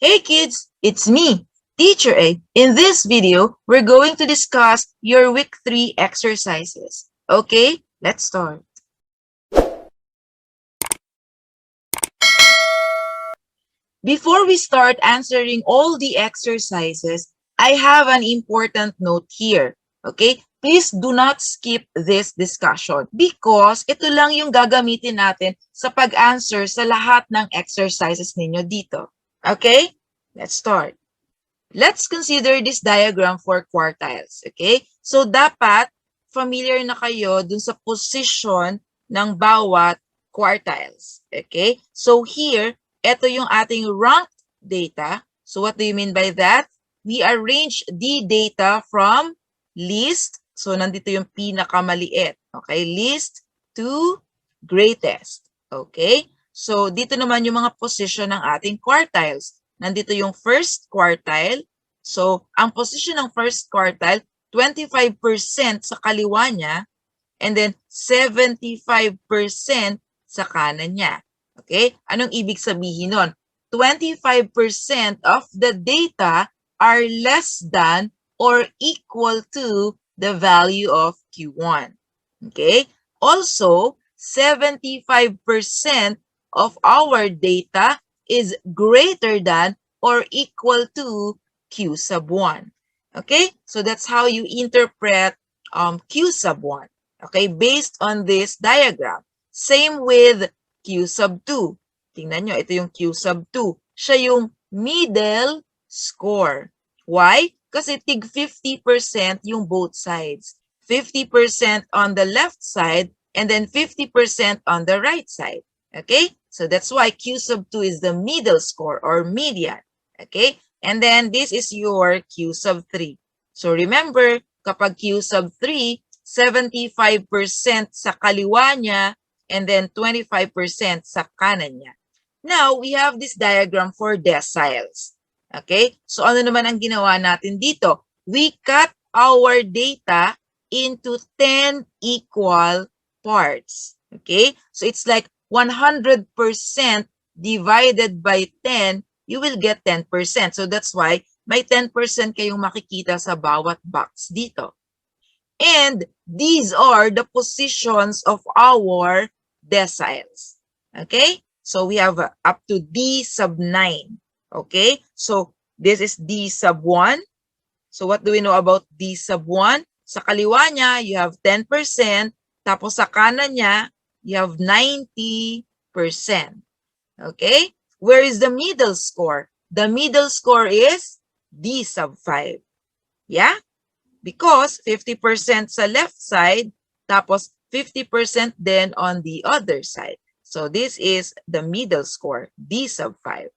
Hey kids, it's me, Teacher A. In this video, we're going to discuss your week 3 exercises. Okay, let's start. Before we start answering all the exercises, I have an important note here. Okay, please do not skip this discussion because ito lang yung gagamitin natin sa pag-answer sa lahat ng exercises ninyo dito. Okay, let's start. Let's consider this diagram for quartiles. Okay? So, dapat familiar na kayo dun sa position ng bawat quartiles. Okay? So, here, ito yung ating ranked data. So, what do you mean by that? We arrange the data from least. So, nandito yung pinakamaliit. Okay? Least to greatest. Okay? So, dito naman yung mga position ng ating quartiles. Nandito yung first quartile. So, ang position ng first quartile, 25% sa kaliwa niya, and then 75% sa kanan niya. Okay? Anong ibig sabihin nun? 25% of the data are less than or equal to the value of Q1. Okay? Also, 75% of our data is greater than or equal to Q sub 1. Okay? So that's how you interpret Q sub 1. Okay? Based on this diagram. Same with Q sub 2. Tingnan nyo, ito yung Q sub 2. Siya yung middle score. Why? Kasi tig 50% yung both sides. 50% on the left side and then 50% on the right side. Okay? So that's why Q sub 2 is the middle score or median. Okay? And then this is your Q sub 3. So remember, kapag Q sub 3, 75% sa kaliwa niya and then 25% sa kanan niya. Now, we have this diagram for deciles. Okay? So ano naman ang ginawa natin dito? We cut our data into 10 equal parts. Okay? So it's like 100% divided by 10, you will get 10%. So that's why may 10% kayong makikita sa bawat box dito. And these are the positions of our deciles. Okay? So we have up to D sub 9. Okay? So this is D sub 1. So what do we know about D sub 1? Sa kaliwa niya, you have 10%. Tapos sa kanan niya, you have 90%. Okay? Where is the middle score? The middle score is D sub 5. Yeah? Because 50% sa left side, tapos 50% then on the other side. So this is the middle score, D sub 5.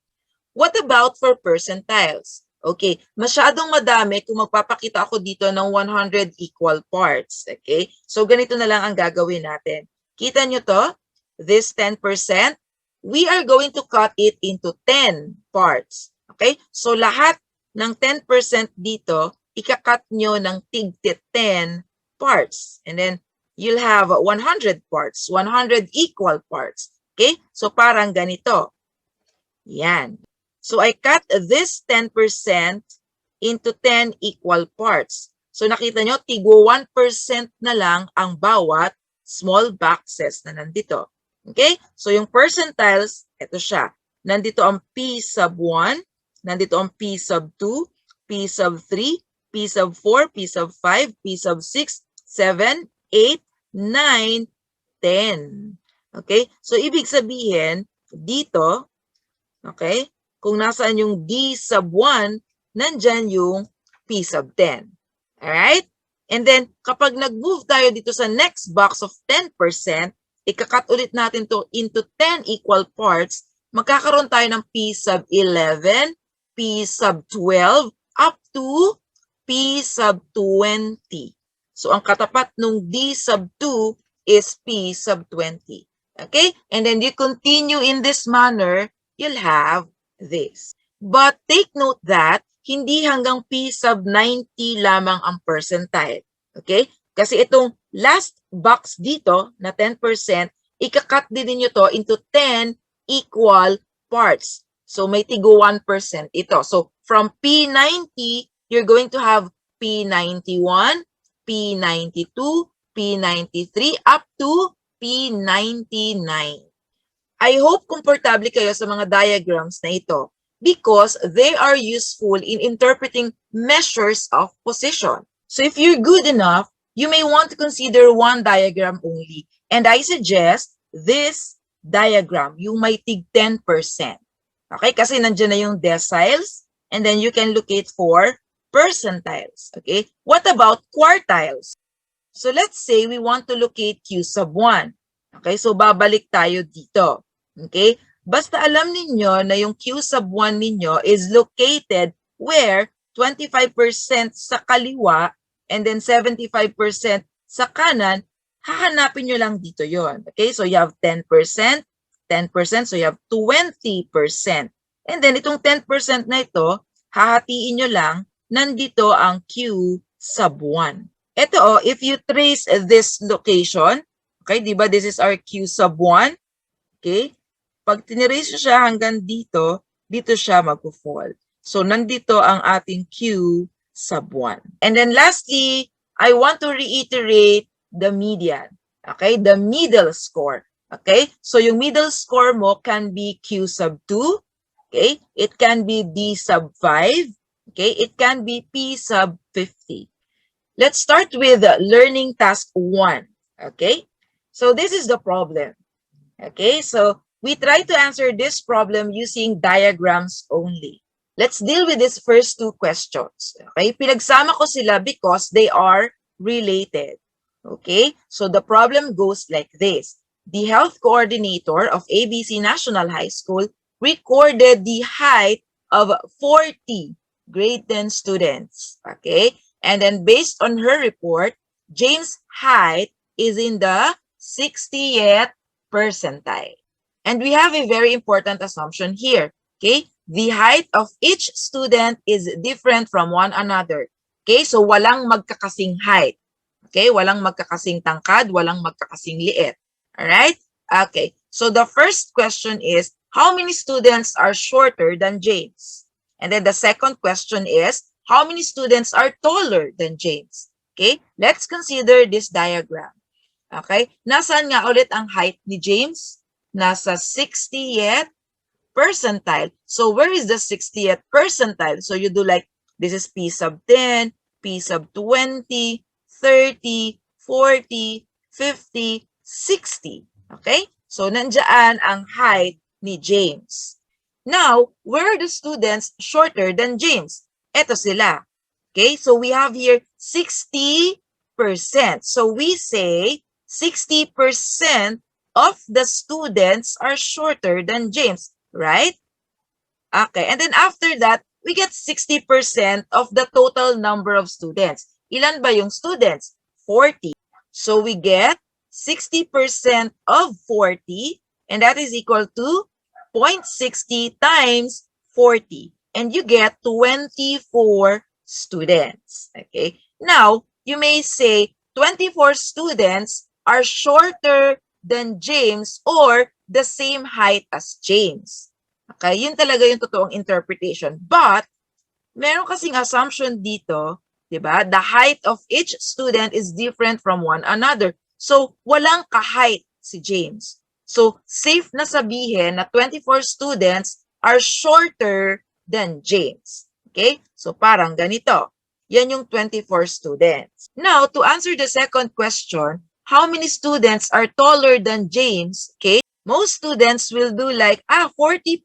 What about for percentiles? Okay, masyadong madami kung magpapakita ako dito ng 100 equal parts. Okay, so ganito na lang ang gagawin natin. Kita nyo to? This 10%, we are going to cut it into 10 parts. Okay, so lahat ng 10% dito, ikakat nyo ng tig 10 parts. And then, you'll have 100 parts, 100 equal parts. Okay, so parang ganito. Yan. So, I cut this 10% into 10 equal parts. So, nakita nyo, tigo 1% na lang ang bawat small boxes na nandito. Okay? So, yung percentiles, ito siya. Nandito ang P sub 1, nandito ang P sub 2, P sub 3, P sub 4, P sub 5, P sub 6, 7, 8, 9, 10. Okay? So, ibig sabihin, dito, okay, kung nasaan yung D sub 1, nandyan yung P sub 10. Alright? And then, kapag nag-move tayo dito sa next box of 10%, ikakat ulit natin to into 10 equal parts, magkakaroon tayo ng P sub 11, P sub 12, up to P sub 20. So, ang katapat nung D sub 2 is P sub 20. Okay? And then you continue in this manner, you'll have this. But take note that hindi hanggang P sub 90 lamang ang percentile. Okay? Kasi itong last box dito na 10%, ikakat din niyo to into 10 equal parts. So may tigo 1% ito. So from P90, you're going to have P91, P92, P93, up to P99. I hope komportable kayo sa mga diagrams na ito because they are useful in interpreting measures of position. So if you're good enough, you may want to consider one diagram only. And I suggest this diagram, yung may tig 10%. Okay? Kasi nandiyan na yung deciles and then you can locate for percentiles. Okay? What about quartiles? So let's say we want to locate Q sub 1. Okay? So babalik tayo dito. Okay? Basta alam ninyo na yung Q sub 1 ninyo is located where 25% sa kaliwa and then 75% sa kanan, hahanapin nyo lang dito yon. Okay? So you have 10%, 10%, so you have 20%. And then itong 10% na ito, hahatiin nyo lang, nandito ang Q sub 1. Ito, if you trace this location, okay, di ba, this is our Q sub 1, okay? Pag tinirace siya hanggang dito, dito siya mag-fall. So, nandito ang ating Q sub 1. And then lastly, I want to reiterate the median, okay? The middle score, okay? So, yung middle score mo can be Q sub 2, okay? It can be D sub 5, okay? It can be P sub 50. Let's start with learning task 1, okay? So, this is the problem, okay? So, we try to answer this problem using diagrams only. Let's deal with these first two questions. Okay? Pinagsama ko sila because they are related. Okay? So the problem goes like this. The health coordinator of ABC National High School recorded the height of 40 grade 10 students. Okay? And then based on her report, James' height is in the 60th percentile. And we have a very important assumption here, okay? The height of each student is different from one another. Okay? So, walang magkakasing height. Okay? Walang magkakasing tangkad, walang magkakasing liit. Alright? Okay. So, the first question is, how many students are shorter than James? And then the second question is, how many students are taller than James? Okay? Let's consider this diagram. Okay? Nasaan nga ulit ang height ni James? Nasa 60th percentile. So where is the 60th percentile? So you do like, this is P sub 10, P sub 20, 30, 40, 50, 60. Okay? So nandiyan ang height ni James. Now, where are the students shorter than James? Eto sila. Okay? So we have here 60%. So we say 60% of the students are shorter than James, right? Okay, and then after that, we get 60% of the total number of students. Ilan ba yung students? 40. So we get 60% of 40, and that is equal to 0.60 times 40. And you get 24 students. Okay, now, you may say 24 students are shorter than James or the same height as James. Okay, yun talaga yung totoong interpretation. But, meron kasing assumption dito, di ba? The height of each student is different from one another. So, walang ka-height si James. So, safe na sabihin na 24 students are shorter than James. Okay? So, parang ganito. Yan yung 24 students. Now, to answer the second question, how many students are taller than James? Okay, most students will do like, 40%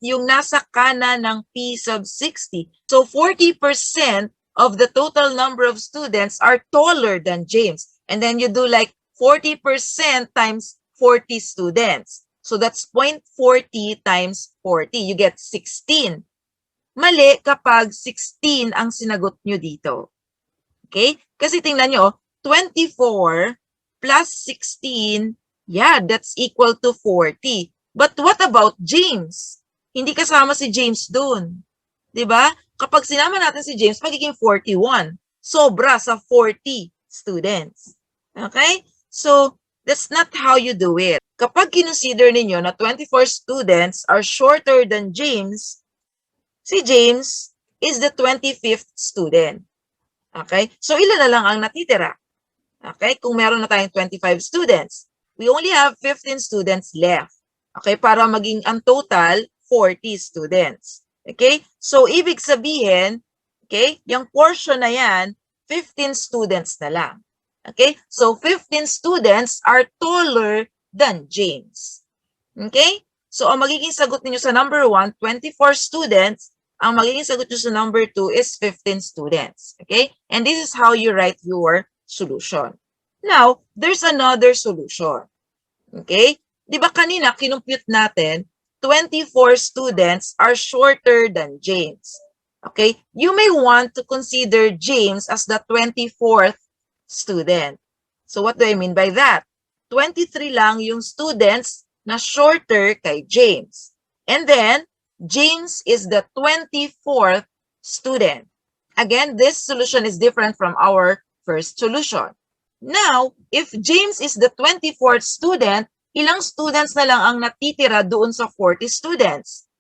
yung nasa kanan ng P sub 60. So 40% of the total number of students are taller than James. And then you do like 40% times 40 students. So that's 0.40 times 40. You get 16. Mali kapag 16 ang sinagot nyo dito. Okay? Kasi tingnan nyo, 24 plus 16, yeah, that's equal to 40. But what about James? Hindi kasama si James dun. Diba? Kapag sinama natin si James, magiging 41. Sobra sa 40 students. Okay? So, That's not how you do it. Kapag kinonsider ninyo na 24 students are shorter than James, si James is the 25th student. Okay? So, ilan na lang ang natitira? Okay? Kung meron na tayong 25 students, we only have 15 students left. Okay? Para maging ang total, 40 students. Okay? So, ibig sabihin, okay, yung portion na yan, 15 students na lang. Okay? So, 15 students are taller than James. Okay? So, ang magiging sagot niyo sa number 1, 24 students. Ang magiging sagot niyo sa number 2 is 15 students. Okay? And this is how you write your solution. Now, there's another solution. Okay? Di ba kanina, kinumpute natin, 24 students are shorter than James. Okay? You may want to consider James as the 24th student. So, what do I mean by that? 23 lang yung students na shorter kay James. And then, James is the 24th student. Again, this solution is different from our first solution. Now, if James is the 24th student, ilang students na lang ang natitira doon sa 40 students?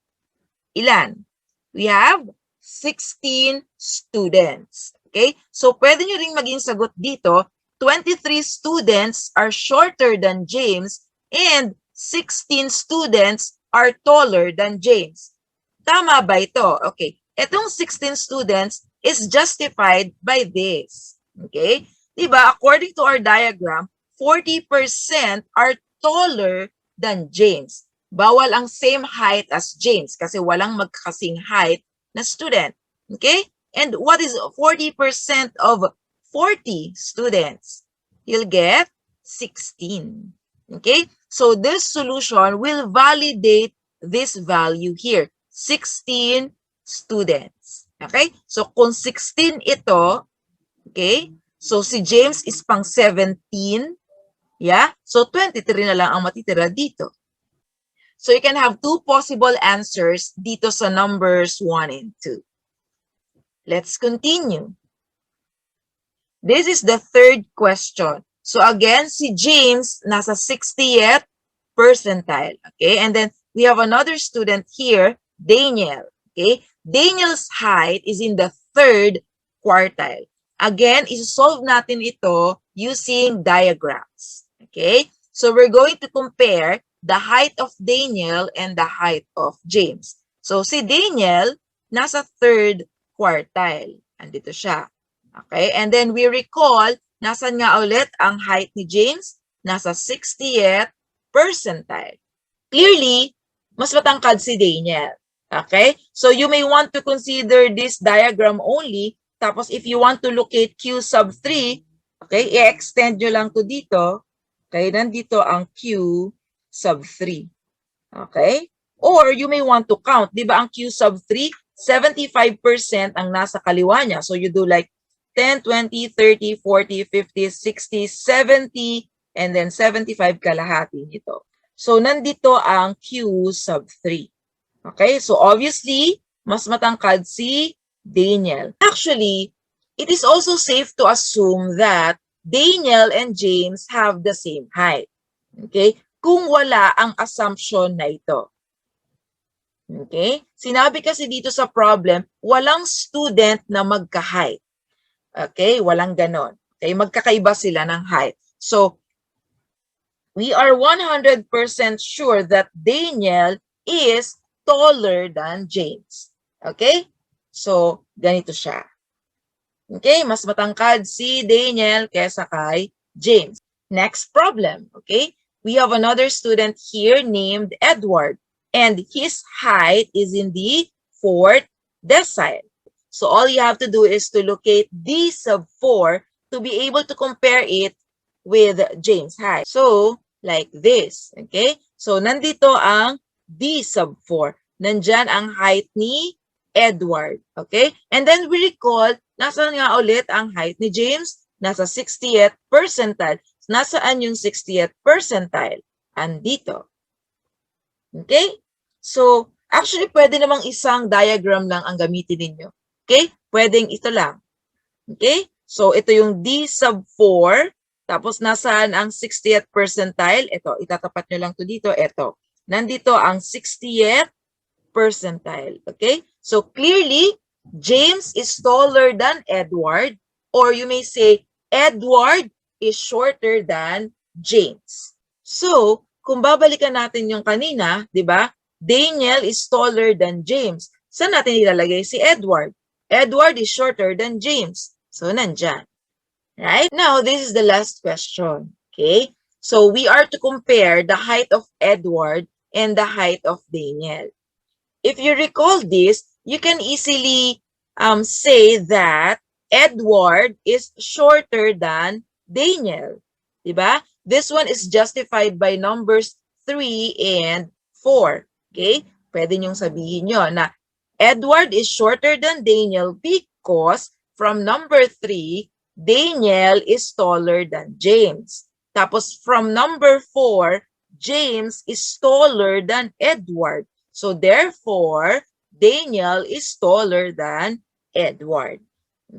Ilan? We have 16 students. Okay? So, pwede nyo ring maging sagot dito, 23 students are shorter than James and 16 students are taller than James. Tama ba ito? Okay. Itong 16 students is justified by this. Okay? Diba? According to our diagram, 40% are taller than James. Bawal ang same height as James kasi walang magkasing height na student. Okay? And what is 40% of 40 students? You'll get 16. Okay? So this solution will validate this value here. 16 students. Okay? So kung 16 ito, okay? So si James is pang 17. Yeah? So 23 na lang ang matitira dito. So you can have two possible answers dito sa numbers 1 and 2. Let's continue. This is the third question. So again, si James nasa 60th percentile. Okay? And then we have another student here, Daniel. Okay? Daniel's height is in the third quartile. Again, isolve natin ito using diagrams. Okay? So we're going to compare the height of Daniel and the height of James. So si Daniel nasa third quartile. Andito siya. Okay? And then we recall, nasan nga ulit ang height ni James? Nasa 60th percentile. Clearly, mas matangkad si Daniel. Okay? So you may want to consider this diagram only. Tapos if you want to locate Q sub 3, okay, i-extend nyo lang to dito. Okay? Nandito ang Q sub 3. Okay? Or you may want to count. Di ba ang Q sub 3, 75% ang nasa kaliwa niya. So you do like 10, 20, 30, 40, 50, 60, 70, and then 75 kalahati nito. So nandito ang Q sub 3. Okay? So obviously, mas matangkad si Daniel. Actually, it is also safe to assume that Daniel and James have the same height. Okay? Kung wala ang assumption na ito. Okay? Sinabi kasi dito sa problem, walang student na magka-height. Okay? Walang ganon. Okay? Magkakaiba sila ng height. So, we are 100% sure that Daniel is taller than James. Okay? So, ganito siya. Okay? Mas matangkad si Daniel kesa kay James. Next problem. Okay? We have another student here named Edward. And his height is in the fourth decile. So all you have to do is to locate D sub 4 to be able to compare it with James' height. So, like this. Okay? So, nandito ang D sub 4. Nandyan ang height ni Edward. Okay? And then we recall, nasaan nga ulit ang height ni James? Nasa 60th percentile. Nasaan yung 60th percentile? Andito. Okay? So, actually, pwede namang isang diagram lang ang gamitin ninyo. Okay? Pwedeng ito lang. Okay? So, ito yung D sub 4. Tapos, nasaan ang 60th percentile? Ito, itatapat nyo lang to dito. Ito. Nandito ang 60th percentile. Okay? So, clearly, James is taller than Edward, or you may say, Edward is shorter than James. So, kung babalikan natin yung kanina, di ba? Daniel is taller than James. Saan natin ilalagay si Edward? Edward is shorter than James. So, nandyan. Right? Now, this is the last question. Okay? So, we are to compare the height of Edward and the height of Daniel. If you recall this, you can easily say that Edward is shorter than Daniel. Diba? This one is justified by numbers 3 and 4. Okay? Pwede niyong sabihin nyo na Edward is shorter than Daniel because from number 3, Daniel is taller than James. Tapos from number 4, James is taller than Edward. So therefore, Daniel is taller than Edward.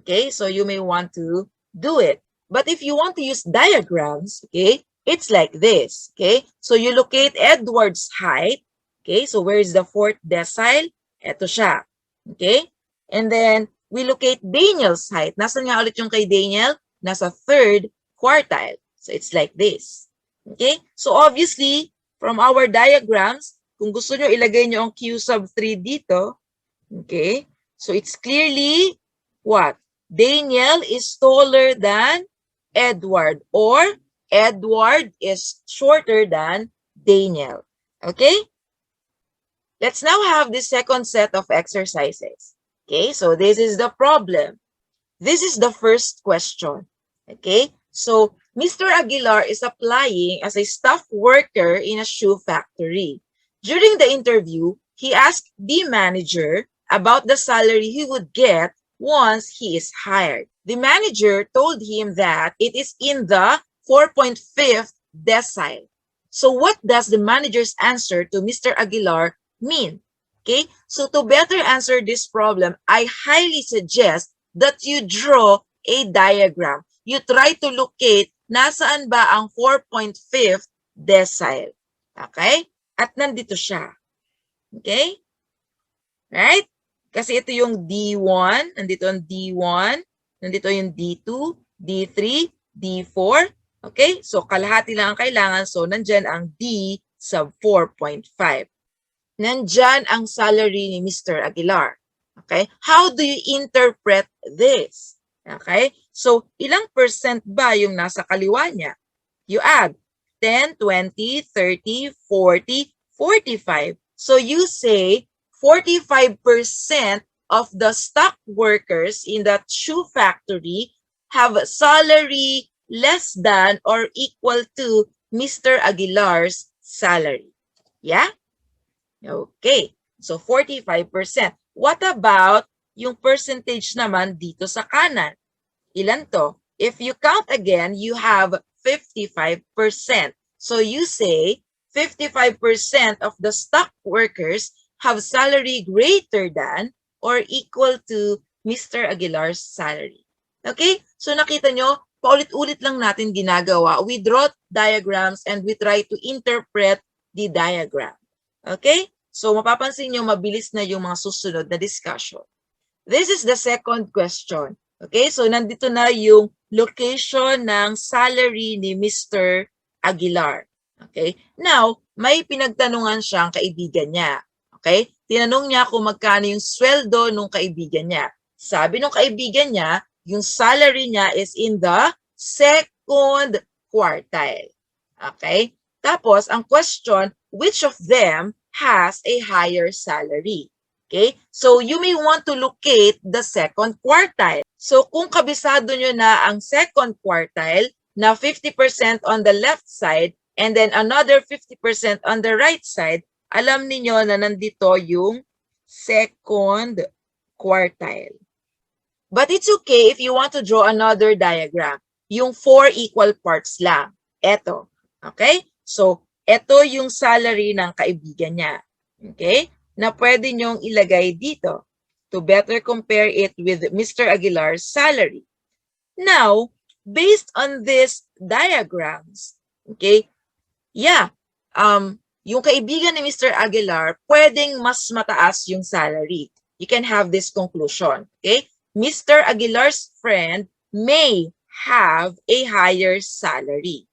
Okay, so you may want to do it. But if you want to use diagrams, okay, it's like this. Okay, so you locate Edward's height. Okay, so where is the fourth decile? Ito siya. Okay, and then we locate Daniel's height. Nasaan nga ulit yung kay Daniel? Nasa third quartile. So it's like this. Okay, so obviously, from our diagrams, kung gusto nyo, ilagay nyo ang Q sub 3 dito. Okay? So, it's clearly what? Daniel is taller than Edward, or Edward is shorter than Daniel. Okay? Let's now have the second set of exercises. Okay? So, this is the problem. This is the first question. Okay? So, Mr. Aguilar is applying as a staff worker in a shoe factory. During the interview, he asked the manager about the salary he would get once he is hired. The manager told him that it is in the 4.5th decile. So what does the manager's answer to Mr. Aguilar mean? Okay, so to better answer this problem, I highly suggest that you draw a diagram. You try to locate nasaan ba ang 4.5th decile. Okay? At nandito siya. Okay? Right? Kasi ito yung D1, nandito yung D1, nandito yung D2, D3, D4. Okay? So, kalahati lang ang kailangan. So, nandyan ang D sub 4.5. Nandyan ang salary ni Mr. Aguilar. Okay? How do you interpret this? Okay? So, ilang percent ba yung nasa kaliwa niya? You add 10, 20, 30, 40, 45. So, you say 45% of the stock workers in that shoe factory have salary less than or equal to Mr. Aguilar's salary. Yeah? Okay. So, 45%. What about yung percentage naman dito sa kanan? Ilan to? If you count again, you have 55%. So, you say 55% of the stock workers have salary greater than or equal to Mr. Aguilar's salary. Okay? So, nakita nyo, paulit-ulit lang natin ginagawa. We draw diagrams and we try to interpret the diagram. Okay? So, mapapansin nyo, mabilis na yung mga susunod na discussion. This is the second question. Okay? So, nandito na yung location ng salary ni Mr. Aguilar. Okay? Now, may pinagtanungan siyang kaibigan niya. Okay? Tinanong niya kung magkano yung sweldo ng kaibigan niya. Sabi ng kaibigan niya, yung salary niya is in the second quartile. Okay? Tapos, ang question, which of them has a higher salary? Okay? So, you may want to locate the second quartile. So, kung kabisado nyo na ang second quartile na 50% on the left side and then another 50% on the right side, alam niyo na nandito yung second quartile. But it's okay if you want to draw another diagram. Yung 4 equal parts lang. Eto. Okay? So, eto yung salary ng kaibigan niya. Okay? Na pwede nyong ilagay dito to better compare it with Mr. Aguilar's salary. Now, based on these diagrams, okay, yeah, yung kaibigan ni Mr. Aguilar, pwedeng mas mataas yung salary. You can have this conclusion, okay? Mr. Aguilar's friend may have a higher salary,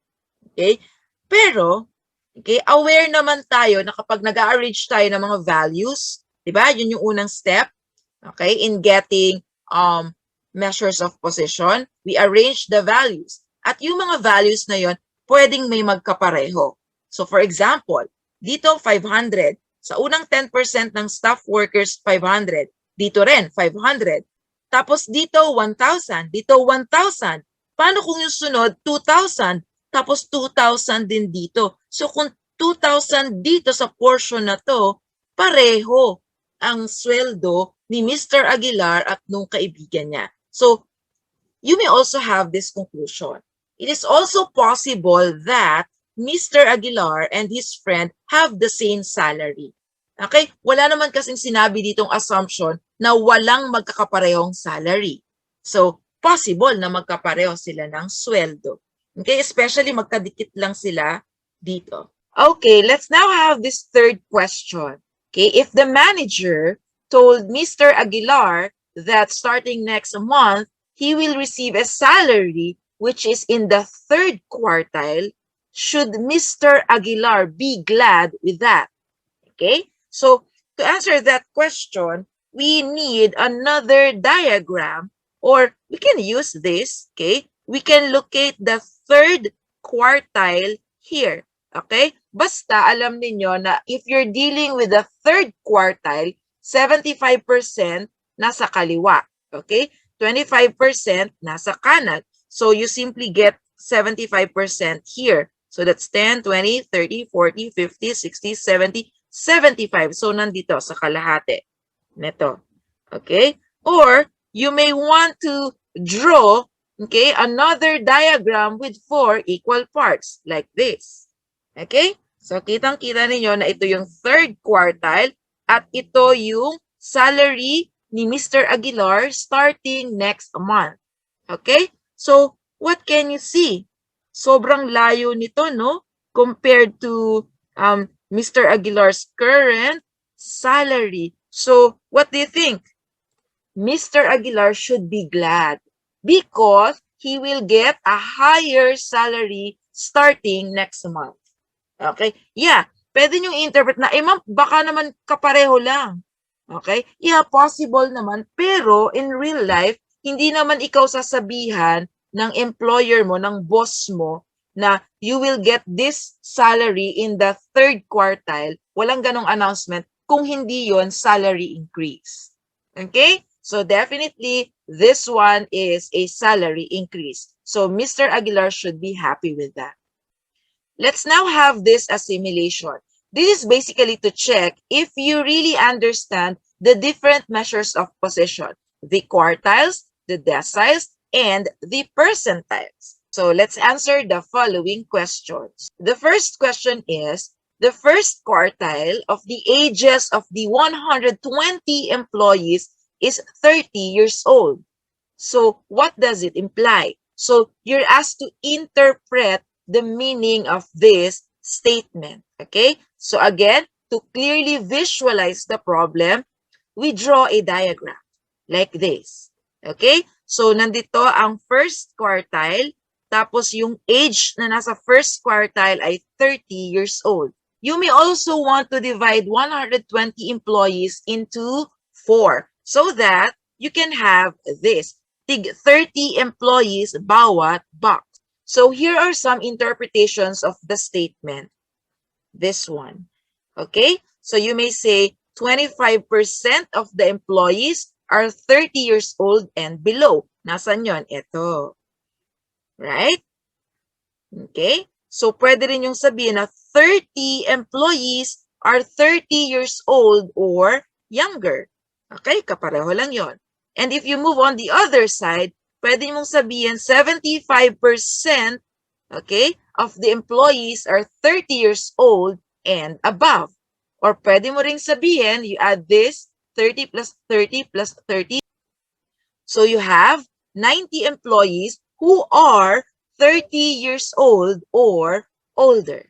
okay? Pero, okay, aware naman tayo na kapag nag-arrange tayo ng mga values, di ba? Yun yung unang step, okay, in getting measures of position. We arrange the values. At yung mga values na yon, pwedeng may magkapareho. So for example, dito 500. Sa unang 10% ng staff workers, 500. Dito rin, 500. Tapos dito, 1,000. Dito, 1,000. Paano kung yung sunod, 2,000? Tapos 2,000 din dito. So kung 2,000 dito sa portion na to, pareho ang sweldo ni Mr. Aguilar at nung kaibigan niya. So you may also have this conclusion. It is also possible that Mr. Aguilar and his friend have the same salary. Okay? Wala naman kasing sinabi ditong assumption na walang magkakaparehong salary. So, possible na magkapareho sila ng sweldo. Okay? Especially magkadikit lang sila dito. Okay, let's now have this third question. Okay, if the manager told Mr. Aguilar that starting next month, he will receive a salary which is in the third quartile, should Mr. Aguilar be glad with that? Okay, so to answer that question, we need another diagram, or we can use this, okay? We can locate the third quartile here, okay? Basta alam ninyo na if you're dealing with the third quartile, 75% nasa kaliwa, okay? 25% nasa kanan. So you simply get 75% here. So that's 10, 20, 30, 40, 50, 60, 70, 75. So nandito sa kalahati. Neto. Okay? Or you may want to draw, okay, another diagram with 4 equal parts like this. Okay? So kitang-kita ninyo na ito yung third quartile at ito yung salary ni Mr. Aguilar starting next month. Okay? So what can you see? Sobrang layo nito, no? Compared to Mr. Aguilar's current salary. So, what do you think? Mr. Aguilar should be glad because he will get a higher salary starting next month. Okay? Yeah, pwede nyo interpret na, ma'am, baka naman kapareho lang. Okay? Yeah, possible naman. Pero in real life, hindi naman ikaw sasabihan ng employer mo, ng boss mo, na you will get this salary in the third quartile. Walang ganong announcement kung hindi yon salary increase. Okay? So definitely, this one is a salary increase. So Mr. Aguilar should be happy with that. Let's now have this assimilation. This is basically to check if you really understand the different measures of position, the quartiles, the deciles, and the percentiles. So let's answer the following questions. The first question is, the first quartile of the ages of the 120 employees is 30 years old. So what does it imply? So you're asked to interpret the meaning of this statement. Okay? So again, to clearly visualize the problem, we draw a diagram like this. Okay? So nandito ang first quartile, tapos yung age na nasa first quartile ay 30 years old. You may also want to divide 120 employees into 4 so that you can have this. Tig 30 employees bawat box. So here are some interpretations of the statement. This one. Okay? So you may say 25% of the employees are 30 years old and below. Nasaan yon? Ito. Right? Okay? So pwede rin yung sabihin na 30 employees are 30 years old or younger. Okay? Kapareho lang yon. And if you move on the other side, pwede mong sabihin 75%, okay, of the employees are 30 years old and above. Or pwede mo ring sabihin, you add this, 30 plus 30 plus 30. So you have 90 employees who are 30 years old or older.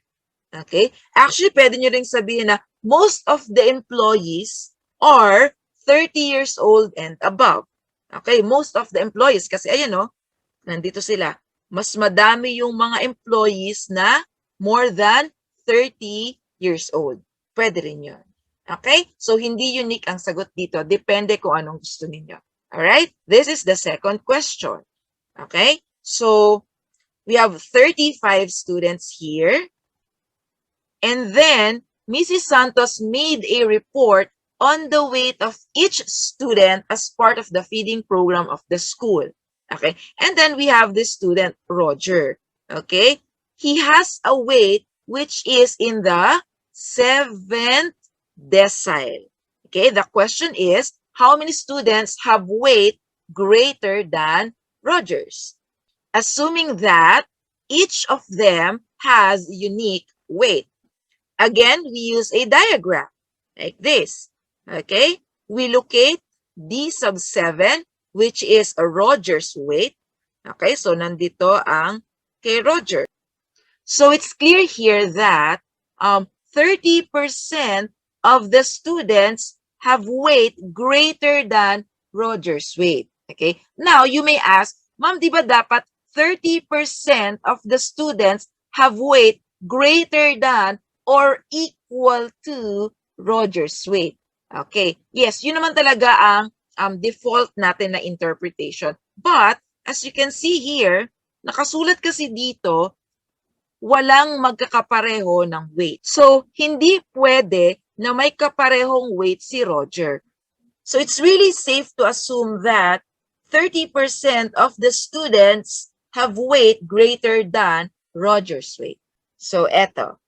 Okay? Actually, pwede nyo rin sabihin na most of the employees are 30 years old and above. Okay? Most of the employees. Kasi ayan o, nandito sila. Mas madami yung mga employees na more than 30 years old. Pwede rin yun. Okay? So, hindi unique ang sagot dito. Depende kung anong gusto ninyo. Alright? This is the second question. Okay? So, we have 35 students here. And then, Mrs. Santos made a report on the weight of each student as part of the feeding program of the school. Okay? And then we have the student, Roger. Okay? He has a weight which is in the 7th decile. Okay? The question is, how many students have weight greater than Roger's? Assuming that each of them has unique weight. Again, we use a diagram like this. Okay? We locate D sub 7, which is a Roger's weight. Okay? So, nandito ang kay Roger. So, it's clear here that 30% of the students have weight greater than Roger's weight. Okay? Now, you may ask, Ma'am, di ba dapat 30% of the students have weight greater than or equal to Roger's weight? Okay. Yes, yun naman talaga ang default natin na interpretation. But, as you can see here, nakasulat kasi dito, walang magkakapareho ng weight. So, hindi pwede na may kaparehong weight si Roger. So, it's really safe to assume that 30% of the students have weight greater than Roger's weight. So, eto.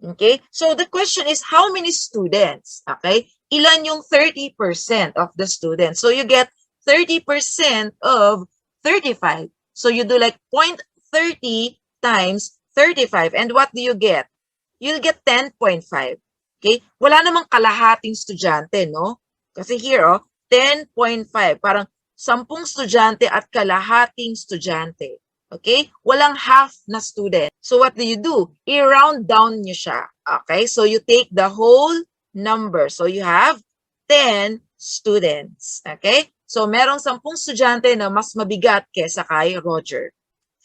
Okay? So, the question is, how many students? Okay? Ilan yung 30% of the students? So, you get 30% of 35. So, you do like 0.30 times 35. And what do you get? You'll get 10.5. Okay? Wala namang kalahating estudyante, no? Kasi here, 10.5. Parang 10 estudyante at kalahating estudyante. Okay? Walang half na student. So, what do? I-round down nyo siya. Okay? So, you take the whole number. So, you have 10 students. Okay? So, merong 10 estudyante na mas mabigat kesa kay Roger.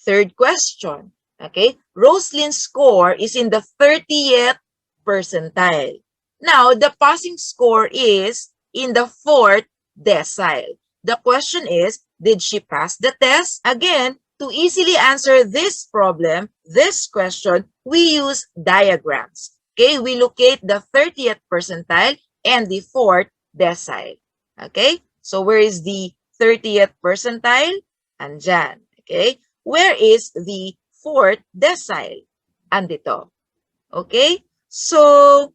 Third question. Okay? Rosalyn's score is in the 30th percentile. Now, the passing score is in the 4th decile. The question is, did she pass the test? Again, to easily answer this problem, this question, we use diagrams. Okay, we locate the 30th percentile and the 4th decile. Okay, so where is the 30th percentile? Andyan. Okay, where is the 4th decile? Andito. Okay, so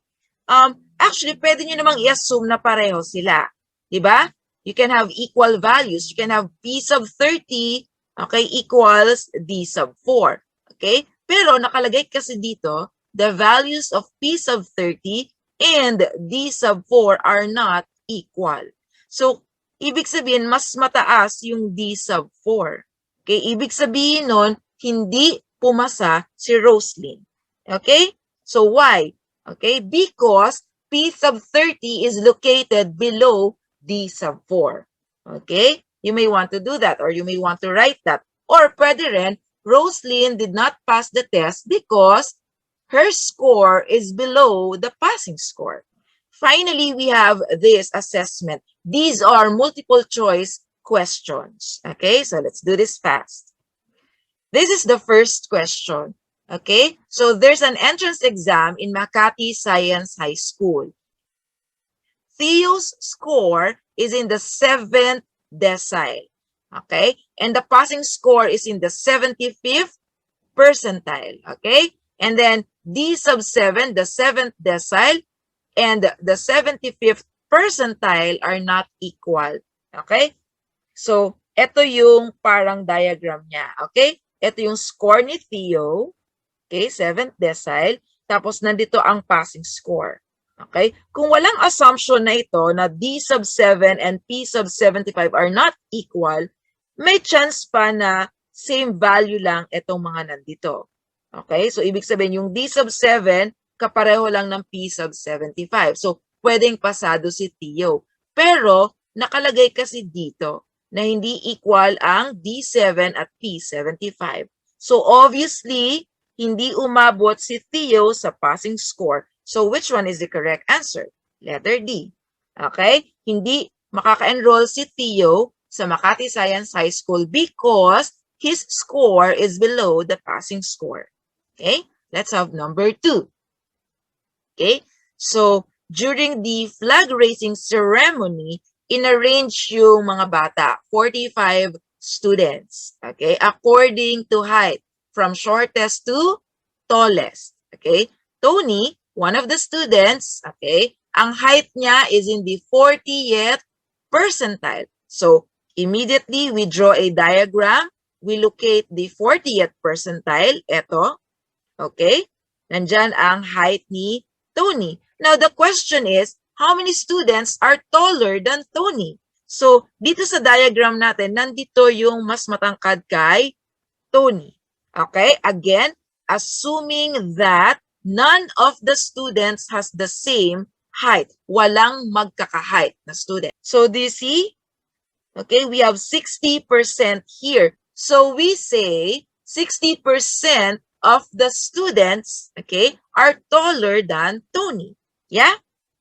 actually, pwede nyo namang i-assume na pareho sila. Diba? You can have equal values. You can have P sub 30, okay, equals D sub 4. Okay? Pero nakalagay kasi dito, the values of P sub 30 and D sub 4 are not equal. So, ibig sabihin, mas mataas yung D sub 4. Okay? Ibig sabihin nun, hindi pumasa si Rosalyn. Okay? So, why? Okay? Because P sub 30 is located below D sub 4. Okay? You may want to do that or you may want to write that. Or pwede rin, Rosalyn did not pass the test because her score is below the passing score. Finally, we have this assessment. These are multiple choice questions. Okay? So let's do this fast. This is the first question. Okay? So there's an entrance exam in Makati Science High School. Theo's score is in the 7th decile. Okay? And the passing score is in the 75th percentile. Okay? And then D sub 7, the 7th decile, and the 75th percentile are not equal. Okay? So, ito yung parang diagram niya. Okay? Ito yung score ni Theo. Okay? 7th decile. Tapos, nandito ang passing score. Okay? Kung walang assumption na ito na D sub 7 and P sub 75 are not equal, may chance pa na same value lang itong mga nandito. Okay? So, ibig sabihin, yung D sub 7, kapareho lang ng P sub 75. So, pwedeng pasado si Theo. Pero, nakalagay kasi dito na hindi equal ang D7 at P75. So, obviously, hindi umabot si Theo sa passing score. So, which one is the correct answer? Letter D. Okay? Hindi makaka-enroll si Theo sa Makati Science High School because his score is below the passing score. Okay? Let's have number 2. Okay? So, during the flag raising ceremony, inarrange yung mga bata, 45 students, okay, according to height, from shortest to tallest, okay. Tony, one of the students, okay, ang height niya is in the 40th percentile. So, immediately we draw a diagram, we locate the 40th percentile, eto, okay, nandyan ang height ni Tony. Now, the question is, how many students are taller than Tony? So, dito sa diagram natin, nandito yung mas matangkad kay Tony. Okay? Again, assuming that none of the students has the same height. Walang magkaka-height na student. So, do you see? Okay, we have 60% here. So, we say 60% of the students, okay, are taller than Tony. Yeah?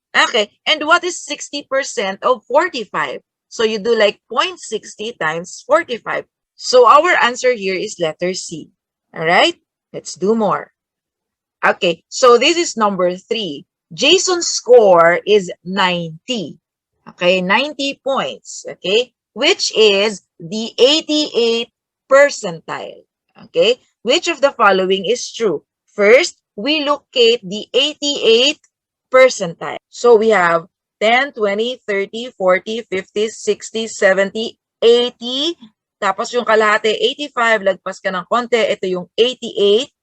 Okay, and what is 60% of 45? So you do like 0.60 times 45. So our answer here is letter C. All right, let's do more. Okay, so this is number 3. Jason's score is 90. Okay, 90 points. Okay, which is the 88th percentile. Okay, which of the following is true? First, we locate the 88th percentile. So we have 10, 20, 30, 40, 50, 60, 70, 80. Tapos yung kalahati, 85. Lagpas ka ng konti. Ito yung 88th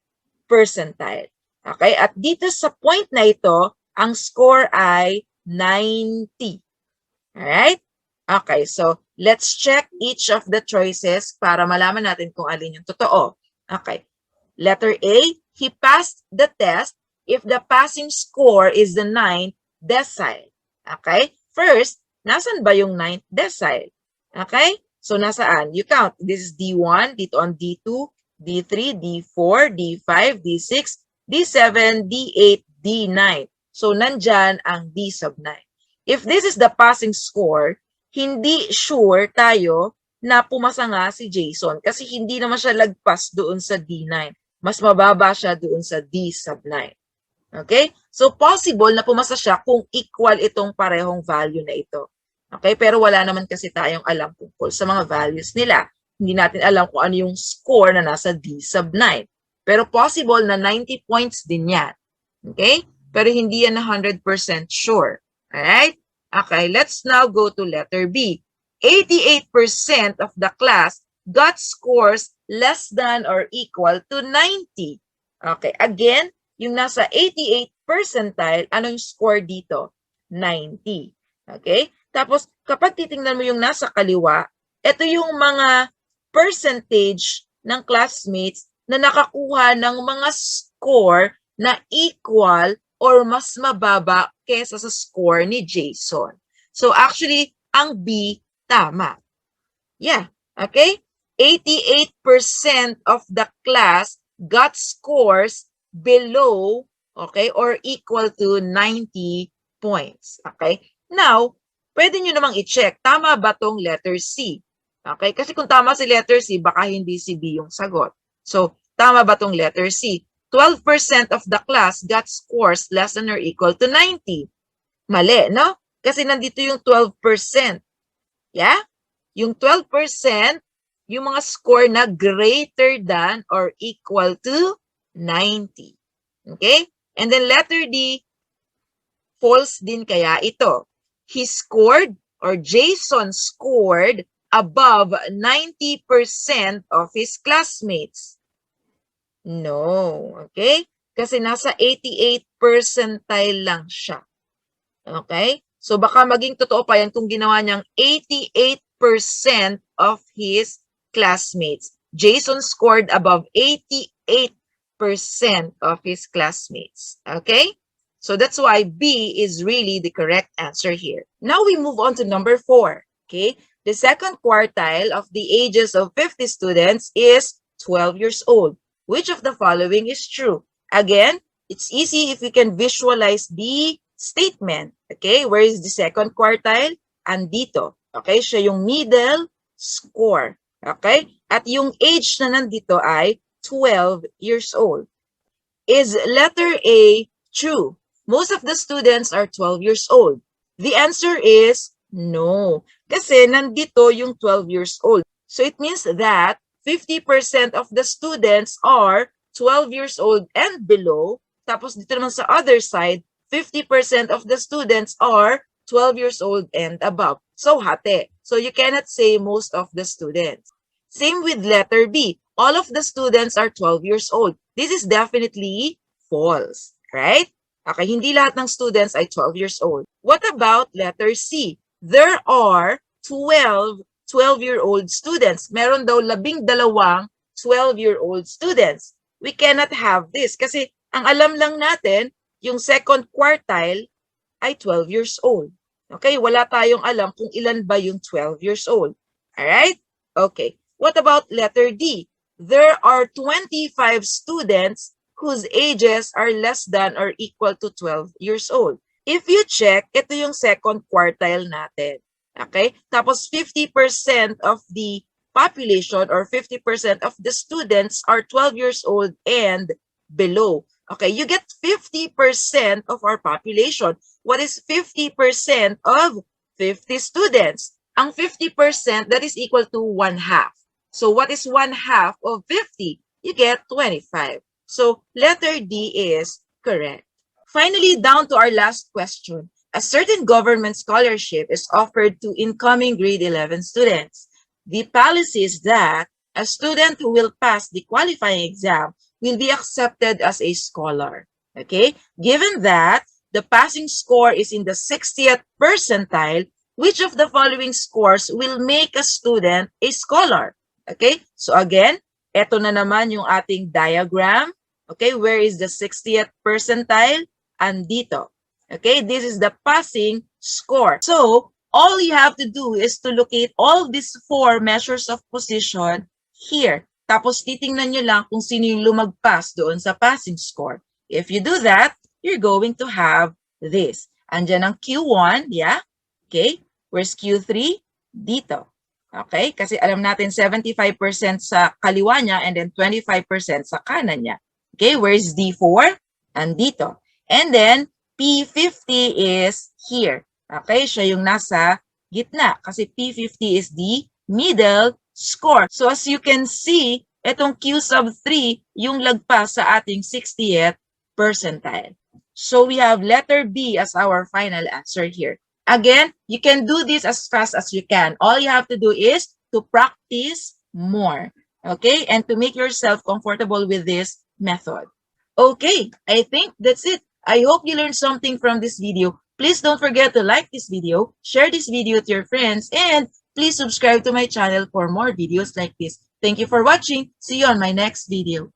percentile. Okay? At dito sa point na ito, ang score ay 90. Alright? Okay, so let's check each of the choices para malaman natin kung alin yung totoo. Okay. Letter A, he passed the test if the passing score is the 9th decile. Okay? First, nasan ba yung 9th decile? Okay? So, nasaan? You count. This is D1, dito on D2, D3, D4, D5, D6, D7, D8, D9. So, nandyan ang D sub 9. If this is the passing score, hindi sure tayo na pumasa nga si Jason kasi hindi naman siya lagpas doon sa D9. Mas mababa siya doon sa D sub 9. Okay? So, possible na pumasa siya kung equal itong parehong value na ito. Okay? Pero wala naman kasi tayong alam tungkol sa mga values nila. Hindi natin alam kung ano yung score na nasa D sub 9. Pero possible na 90 points din yan. Okay? Pero hindi yan na 100% sure. Alright? Okay, let's now go to letter B. 88% of the class got scores less than or equal to 90. Okay, again, yung nasa 88 percentile, anong score dito? 90. Okay? Tapos, kapag titingnan mo yung nasa kaliwa, ito yung mga percentage ng classmates na nakakuha ng mga score na equal or mas mababa kesa sa score ni Jason. So actually, ang B, tama. Yeah, okay? 88% of the class got scores below, okay, or equal to 90 points. Okay? Now, pwede nyo namang i-check, tama ba tong letter C? Okay? Kasi kung tama si letter C, baka hindi si B yung sagot. So, tama ba tong letter C? 12% of the class got scores less than or equal to 90. Mali, no? Kasi nandito yung 12%. Yeah? Yung 12%, yung mga score na greater than or equal to 90. Okay? And then letter D, false din kaya ito. He scored or Jason scored above 90% of his classmates. No. Okay? Kasi nasa 88 percentile lang siya. Okay? So, baka maging totoo pa yan kung ginawa niyang 88% of his classmates. Jason scored above 88% of his classmates. Okay? So that's why B is really the correct answer here. Now we move on to number 4. Okay? The second quartile of the ages of 50 students is 12 years old. Which of the following is true? Again, it's easy if you can visualize the statement. Okay? Where is the second quartile? Andito. Okay? Siya yung middle score. Okay? At yung age na nandito ay 12 years old. Is letter A true? Most of the students are 12 years old. The answer is no. Kasi nandito yung 12 years old. So it means that 50% of the students are 12 years old and below. Tapos dito naman sa other side, 50% of the students are 12 years old and above. So hati. So you cannot say most of the students. Same with letter B. All of the students are 12 years old. This is definitely false, right? Okay, hindi lahat ng students ay 12 years old. What about letter C? There are 12 12-year-old students. Meron daw 12 12-year-old students. We cannot have this kasi ang alam lang natin, yung second quartile ay 12 years old. Okay, wala tayong alam kung ilan ba yung 12 years old. Alright? Okay. What about letter D? There are 25 students whose ages are less than or equal to 12 years old. If you check, ito yung second quartile natin. Okay? Tapos 50% of the population or 50% of the students are 12 years old and below. Okay, you get 50% of our population. What is 50% of 50 students? Ang 50%, that is equal to 1/2. So what is 1/2 of 50? You get 25. So letter D is correct. Finally, down to our last question. A certain government scholarship is offered to incoming grade 11 students. The policy is that a student who will pass the qualifying exam will be accepted as a scholar. Okay? Given that the passing score is in the 60th percentile, which of the following scores will make a student a scholar? Okay? So again, eto na naman yung ating diagram. Okay? Where is the 60th percentile? Andito. Okay? This is the passing score. So, all you have to do is to locate all these 4 measures of position here. Tapos titingnan nyo lang kung sino yung lumagpas doon sa passing score. If you do that, you're going to have this. Andyan ang Q1, yeah? Okay? Where's Q3? Dito. Okay? Kasi alam natin 75% sa kaliwa niya and then 25% sa kanan niya. Okay? Where's D4? Andito. And then, P50 is here. Okay? Siya yung nasa gitna. Kasi P50 is the middle score. So as you can see, itong Q sub 3, yung lagpas sa ating 60th percentile. So we have letter B as our final answer here. Again, you can do this as fast as you can. All you have to do is to practice more. Okay? And to make yourself comfortable with this method. Okay, I think that's it. I hope you learned something from this video. Please don't forget to like this video, share this video to your friends, and please subscribe to my channel for more videos like this. Thank you for watching. See you on my next video.